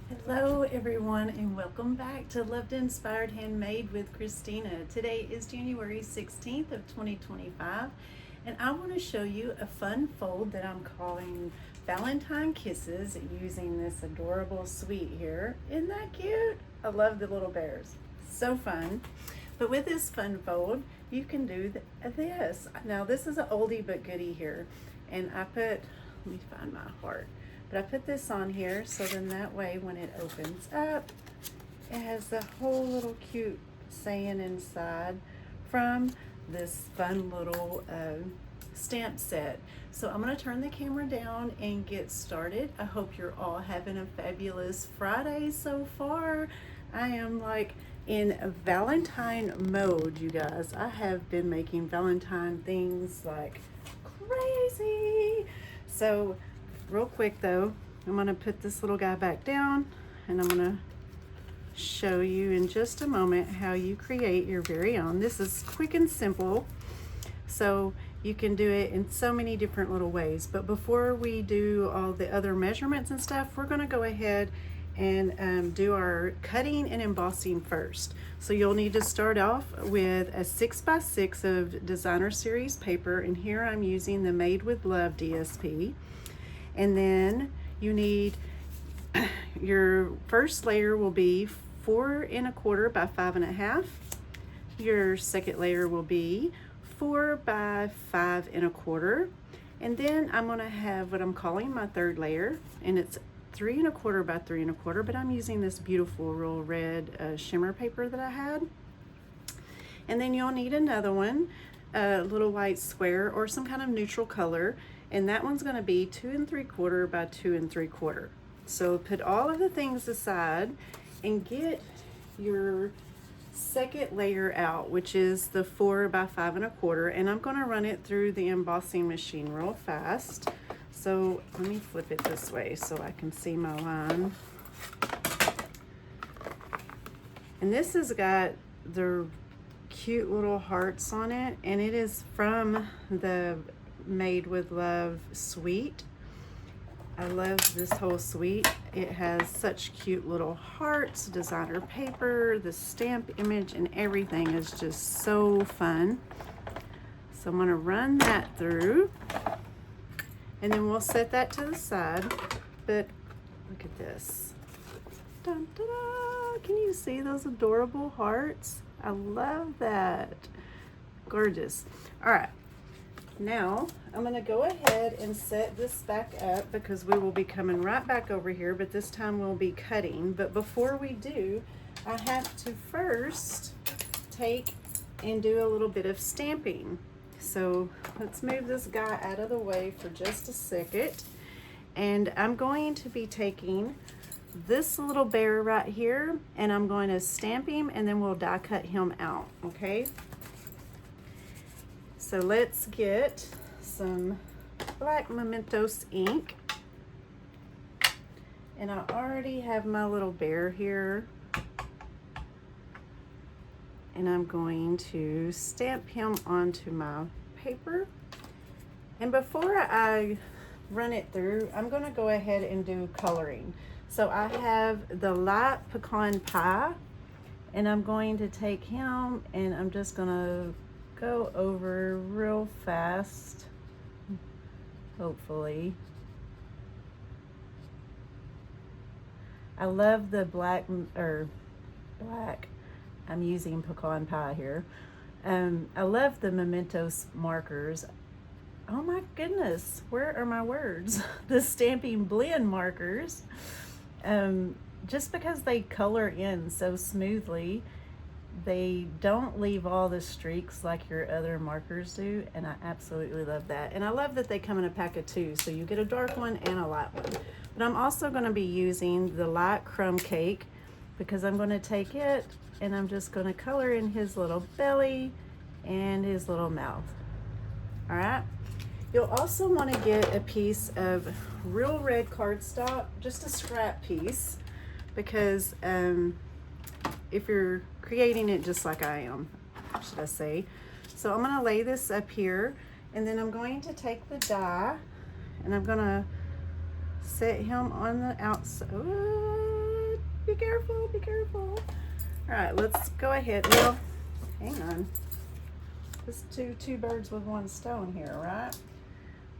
Hello everyone and welcome back to Love Inspired Handmade with Christina. Today is January 16th of 2025 and I want to show you a fun fold that I'm calling Valentine Kisses using this adorable sweet here. Isn't that cute? I love the little bears. So fun. But with this fun fold you can do this. Now this is an oldie but goodie here, and let me find my heart. But I put this on here so then that way when it opens up, it has the whole little cute saying inside from this fun little stamp set. So I'm going to turn the camera down and get started. I hope you're all having a fabulous Friday so far. I am like in a Valentine mode, you guys. I have been making Valentine things like crazy. So real quick though, I'm going to put this little guy back down and I'm going to show you in just a moment how you create your very own. This is quick and simple, so you can do it in so many different little ways. But before we do all the other measurements and stuff, we're going to go ahead and do our cutting and embossing first. So you'll need to start off with a 6x6 of designer series paper, and here I'm using the Made with Love DSP. And then you need, your first layer will be 4 1/4 by 5 1/2. Your second layer will be 4 by 5 1/4. And then I'm gonna have what I'm calling my third layer, and it's 3 1/4 by 3 1/4, but I'm using this beautiful real red shimmer paper that I had. And then you'll need another one, a little white square or some kind of neutral color, and that one's going to be 2 3/4 by 2 3/4. So put all of the things aside and get your second layer out, which is the 4 by 5 1/4, and I'm going to run it through the embossing machine real fast. So let me flip it this way so I can see my line. And this has got the cute little hearts on it, and it is from the Made with Love suite. I love this whole suite. It has such cute little hearts, designer paper, the stamp image, and everything is just so fun. So I'm going to run that through, and then we'll set that to the side. But look at this. Dun, dun, dun. Can you see those adorable hearts? I love that. Gorgeous. All right. Now I'm going to go ahead and set this back up because we will be coming right back over here, but this time we'll be cutting. But before we do, I have to first take and do a little bit of stamping. So let's move this guy out of the way for just a second. And I'm going to be taking this little bear right here, and I'm going to stamp him, and then we'll die cut him out, okay? So let's get some black Mementos ink, and I already have my little bear here, and I'm going to stamp him onto my paper. And before I run it through, I'm going to go ahead and do coloring. So I have the light pecan pie, and I'm going to take him and I'm just going to go over real fast, hopefully. I love the black, I'm using pecan pie here. I love the Mementos markers. Oh my goodness, where are my words? The Stampin' Blend markers. Just because they color in so smoothly, they don't leave all the streaks like your other markers do, and I absolutely love that. And I love that they come in a pack of 2, so you get a dark one and a light one. But I'm also going to be using the light crumb cake because I'm going to take it and I'm just going to color in his little belly and his little mouth. All right. You'll also want to get a piece of real red cardstock, just a scrap piece, because if you're creating it just like I am, should I say. So I'm going to lay this up here, and then I'm going to take the die and I'm going to set him on the outside. Be careful, be careful. All right, let's go ahead. Well, hang on. Let's do two birds with one stone here, right?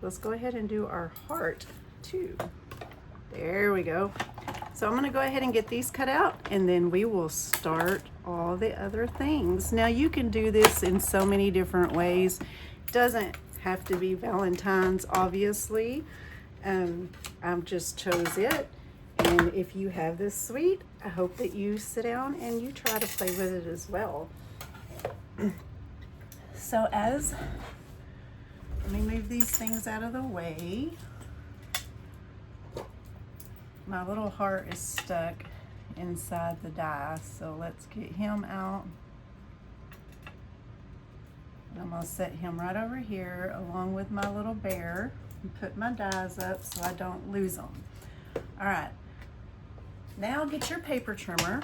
Let's go ahead and do our heart too. There we go. So I'm gonna go ahead and get these cut out, and then we will start all the other things. Now you can do this in so many different ways. It doesn't have to be Valentine's, obviously. I've just chose it. And if you have this suite, I hope that you sit down and you try to play with it as well. So let me move these things out of the way. My little heart is stuck inside the die, so let's get him out. I'm gonna set him right over here along with my little bear and put my dies up so I don't lose them. All right. Now get your paper trimmer,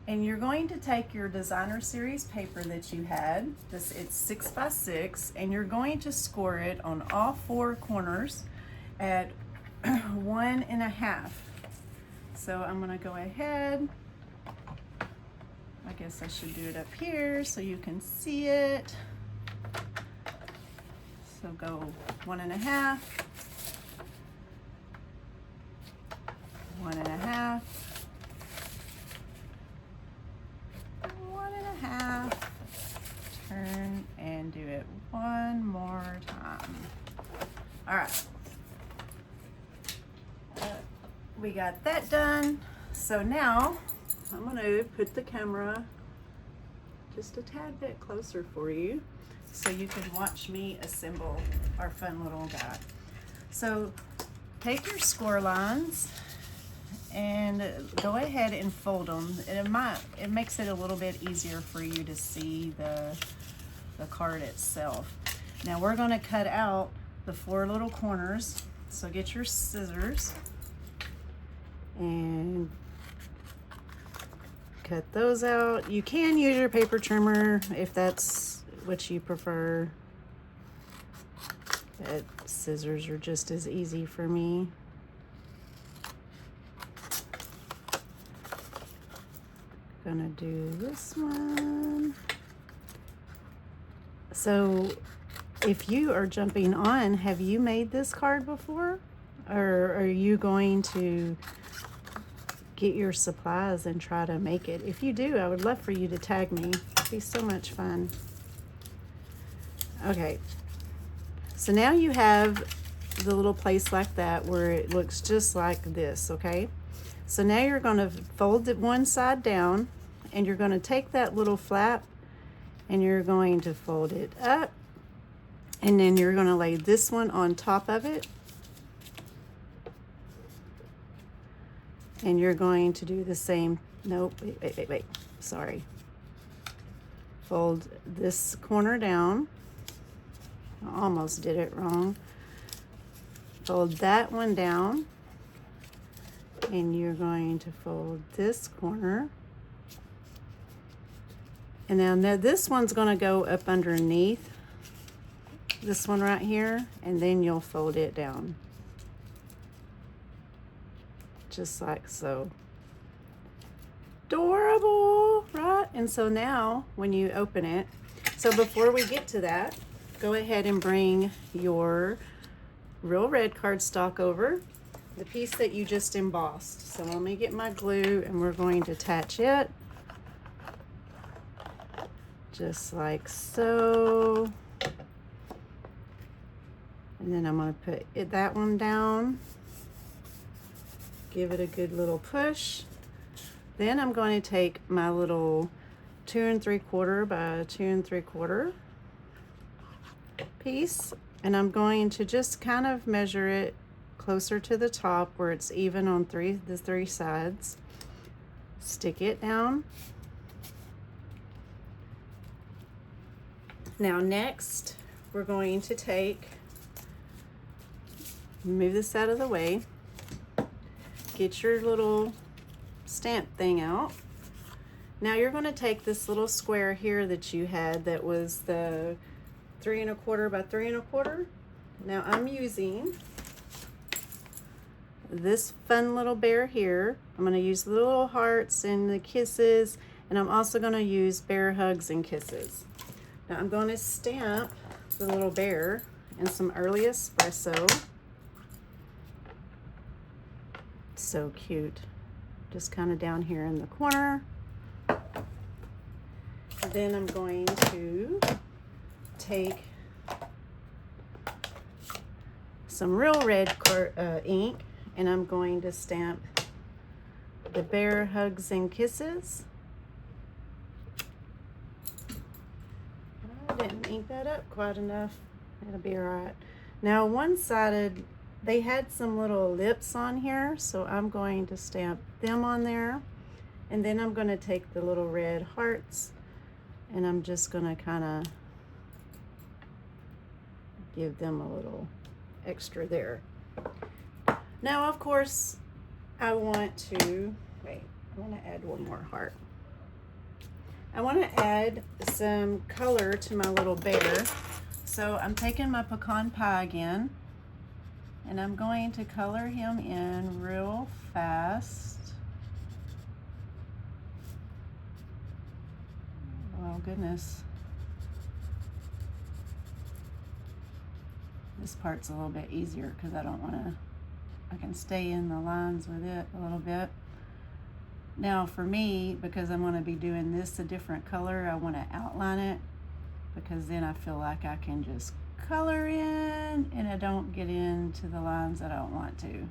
and you're going to take your designer series paper that you had. It's 6 by 6, and you're going to score it on all 4 corners at 1.5. So I'm gonna go ahead. I guess I should do it up here so you can see it. So go 1.5. 1.5, 1.5, turn and do it one more time. All right, we got that done. So now I'm gonna put the camera just a tad bit closer for you so you can watch me assemble our fun little guy. So take your score lines and go ahead and fold them. It makes it a little bit easier for you to see the card itself. Now we're going to cut out the 4 little corners. So get your scissors and cut those out. You can use your paper trimmer if that's what you prefer, but scissors are just as easy for me. Gonna do this one. So if you are jumping on, have you made this card before? Or are you going to get your supplies and try to make it? If you do, I would love for you to tag me. It'd be so much fun. Okay, so now you have the little place like that where it looks just like this, okay? So now you're going to fold it one side down, and you're going to take that little flap and you're going to fold it up, and then you're going to lay this one on top of it, and you're going to do the same. Nope, wait, sorry. Fold this corner down. I almost did it wrong. Fold that one down, and you're going to fold this corner. And now this one's going to go up underneath this one right here, and then you'll fold it down. Just like so. Adorable, right? And so now when you open it, so before we get to that, go ahead and bring your real red cardstock over, the piece that you just embossed. So let me get my glue, and we're going to attach it just like so. And then I'm going to put that one down, give it a good little push. Then I'm going to take my little 2 3/4 by 2 3/4 piece, and I'm going to just kind of measure it closer to the top where it's even on the three sides. Stick it down. Now next, we're going to move this out of the way, get your little stamp thing out. Now you're going to take this little square here that you had that was the 3 1/4 by 3 1/4. Now I'm using this fun little bear here. I'm going to use the little hearts and the kisses, and I'm also going to use bear hugs and kisses. Now I'm going to stamp the little bear in some early espresso. So cute. Just kind of down here in the corner. Then I'm going to take some real red ink, and I'm going to stamp the bear hugs and kisses. I didn't ink that up quite enough. It'll be all right. Now one-sided, they had some little lips on here, so I'm going to stamp them on there. And then I'm going to take the little red hearts, and I'm just going to kind of give them a little extra there. Now, of course, I want to add one more heart. I want to add some color to my little bear. So I'm taking my pecan pie again, and I'm going to color him in real fast. Oh goodness. This part's a little bit easier because I can stay in the lines with it a little bit. Now for me, because I'm going to be doing this a different color, I want to outline it, because then I feel like I can just color in and I don't get into the lines that I don't want to.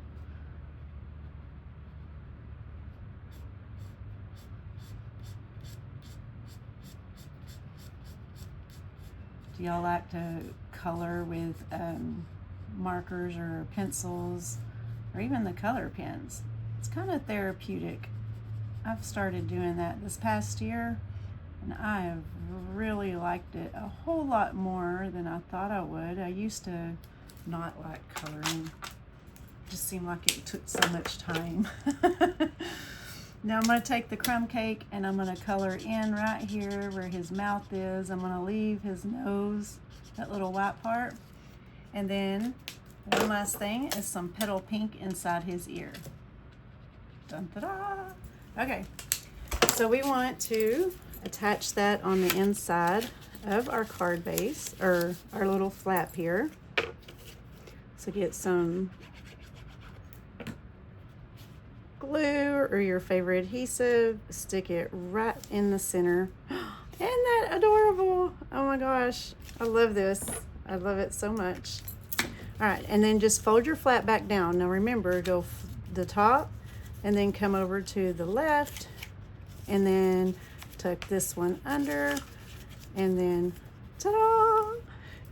Do y'all like to color with markers or pencils or even the color pens? It's kind of therapeutic. I've started doing that this past year, and I have really liked it a whole lot more than I thought I would. I used to not like coloring. It just seemed like it took so much time. Now I'm going to take the crumb cake and I'm going to color in right here where his mouth is. I'm going to leave his nose, that little white part. And then one last thing is some petal pink inside his ear. Dun, da, da. Okay, so we want to attach that on the inside of our card base, or our little flap here. So get some glue or your favorite adhesive, stick it right in the center. Isn't that adorable? Oh my gosh, I love this. I love it so much. All right, and then just fold your flap back down. Now remember, go the top and then come over to the left, and then tuck this one under, and then ta-da!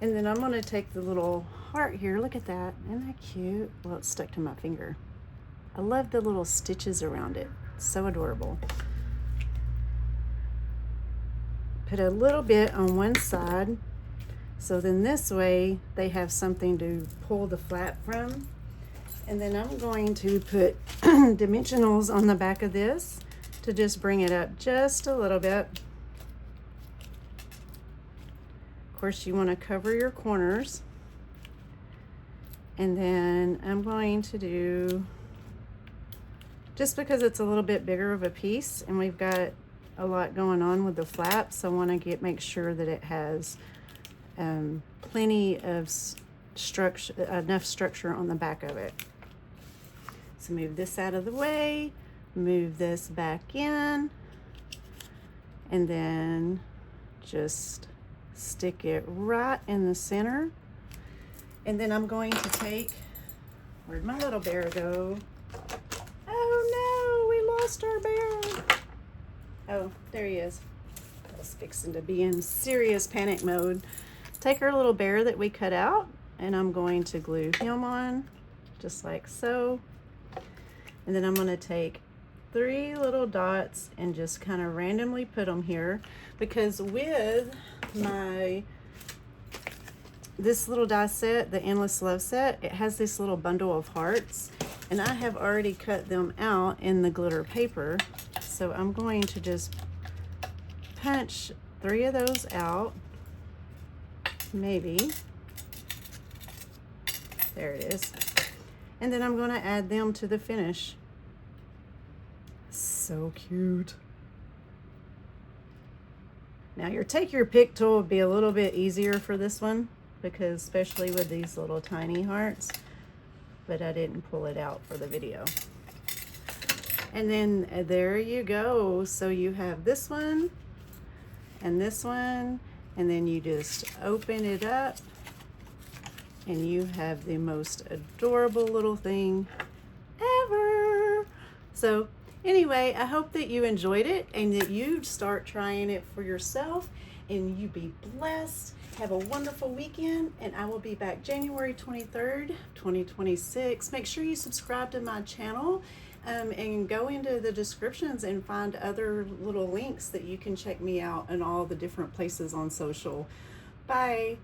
And then I'm going to take the little heart here. Look at that. Isn't that cute? Well, it's stuck to my finger. I love the little stitches around it. It's so adorable. Put a little bit on one side, so then this way they have something to pull the flap from. And then I'm going to put dimensionals on the back of this to just bring it up just a little bit. Of course, you want to cover your corners. And then I'm going to do, just because it's a little bit bigger of a piece and we've got a lot going on with the flaps, I want to make sure that it has plenty of structure, enough structure on the back of it. So move this out of the way, move this back in, and then just stick it right in the center. And then I'm going to take, where'd my little bear go? Oh no, we lost our bear. Oh, there he is. I was fixing to be in serious panic mode. Take our little bear that we cut out, and I'm going to glue him on, just like so. And then I'm going to take 3 little dots and just kind of randomly put them here, because with this little die set, the Endless Love set, it has this little bundle of hearts, and I have already cut them out in the glitter paper. So I'm going to just punch 3 of those out, maybe. There it is. And then I'm going to add them to the finish. So cute. Now your take your pick tool would be a little bit easier for this one, because especially with these little tiny hearts, but I didn't pull it out for the video. And then there you go. So you have this one and this one, and then you just open it up and you have the most adorable little thing ever. So anyway, I hope that you enjoyed it and that you start trying it for yourself, and you be blessed. Have a wonderful weekend, and I will be back January 23rd, 2026. Make sure you subscribe to my channel, and go into the descriptions and find other little links that you can check me out in all the different places on social. Bye.